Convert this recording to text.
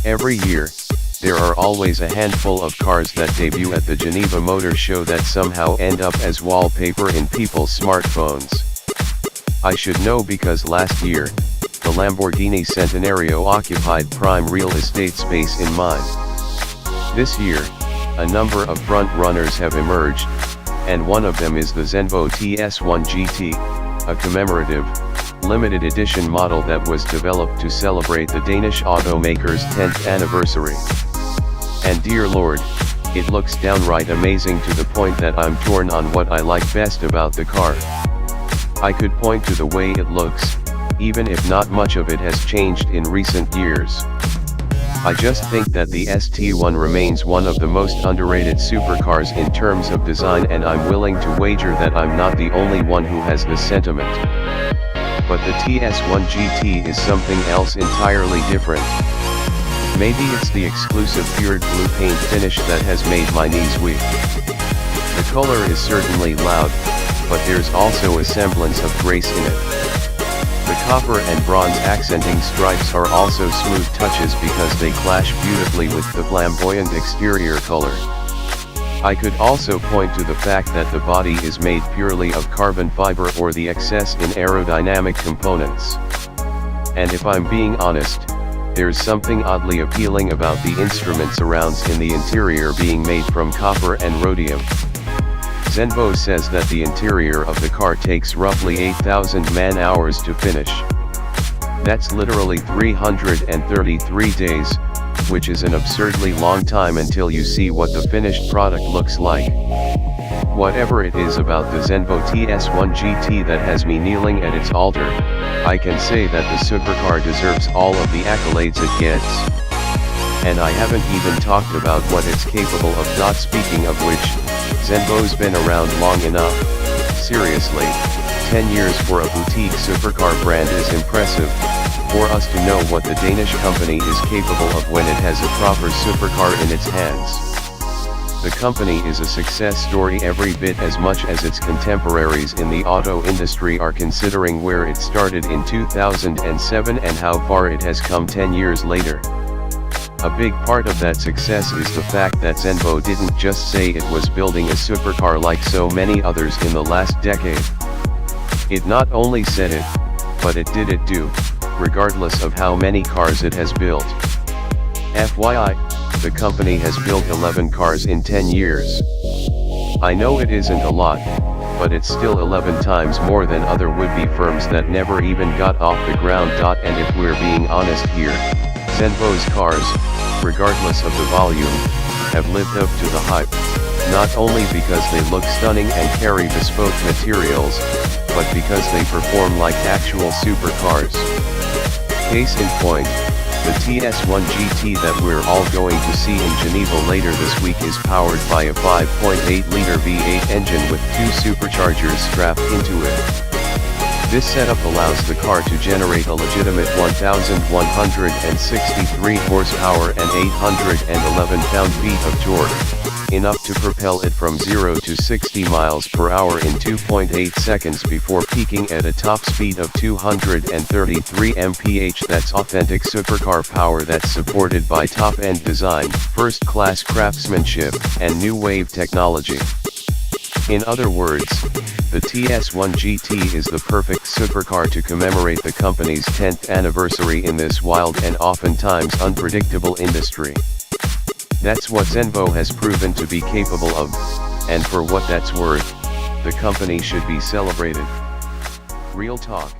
Every year, there are always a handful of cars that debut at the Geneva Motor Show that somehow end up as wallpaper in people's smartphones. I should know because last year, the Lamborghini Centenario occupied prime real estate space in mine. This year, a number of front runners have emerged, and one of them is the Zenvo TS-1 GT, a commemorative, limited edition model that was developed to celebrate the Danish automaker's 10th anniversary. And dear Lord, it looks downright amazing to the point that I'm torn on what I like best about the car. I could point to the way it looks, even if not much of it has changed in recent years. I just think that the ST1 remains one of the most underrated supercars in terms of design, and I'm willing to wager that I'm not the only one who has this sentiment. But the TS1 GT is something else entirely different. Maybe it's the exclusive Fjord Blue paint finish that has made my knees weak. The color is certainly loud, but there's also a semblance of grace in it. The copper and bronze accenting stripes are also smooth touches because they clash beautifully with the flamboyant exterior color. I could also point to the fact that the body is made purely of carbon fiber or the excess in aerodynamic components. And if I'm being honest, there's something oddly appealing about the instrument surrounds in the interior being made from copper and rhodium. Zenvo says that the interior of the car takes roughly 8,000 man-hours to finish. That's literally 333 days, which is an absurdly long time until you see what the finished product looks like. Whatever it is about the Zenvo TS1 GT that has me kneeling at its altar, I can say that the supercar deserves all of the accolades it gets. And I haven't even talked about what it's capable of. Speaking of which, Zenvo's been around long enough. Seriously, 10 years for a boutique supercar brand is impressive. For us to know what the Danish company is capable of when it has a proper supercar in its hands. The company is a success story every bit as much as its contemporaries in the auto industry are, considering where it started in 2007 and how far it has come 10 years later. A big part of that success is the fact that Zenvo didn't just say it was building a supercar like so many others in the last decade. It not only said it, but it did it too, regardless of how many cars it has built. FYI, the company has built 11 cars in 10 years. I know it isn't a lot, but it's still 11 times more than other would-be firms that never even got off the ground. And if we're being honest here, Zenvo's cars, regardless of the volume, have lived up to the hype, not only because they look stunning and carry bespoke materials, but because they perform like actual supercars. Case in point, the TS1 GT that we're all going to see in Geneva later this week is powered by a 5.8-liter V8 engine with two superchargers strapped into it. This setup allows the car to generate a legitimate 1,163 horsepower and 811 pound-feet of torque, enough to propel it from 0 to 60 miles per hour in 2.8 seconds before peaking at a top speed of 233 mph. That's authentic supercar power that's supported by top-end design, first-class craftsmanship, and new wave technology. In other words, the TS1 GT is the perfect supercar to commemorate the company's 10th anniversary in this wild and oftentimes unpredictable industry. That's what Zenvo has proven to be capable of, and for what that's worth, the company should be celebrated. Real talk.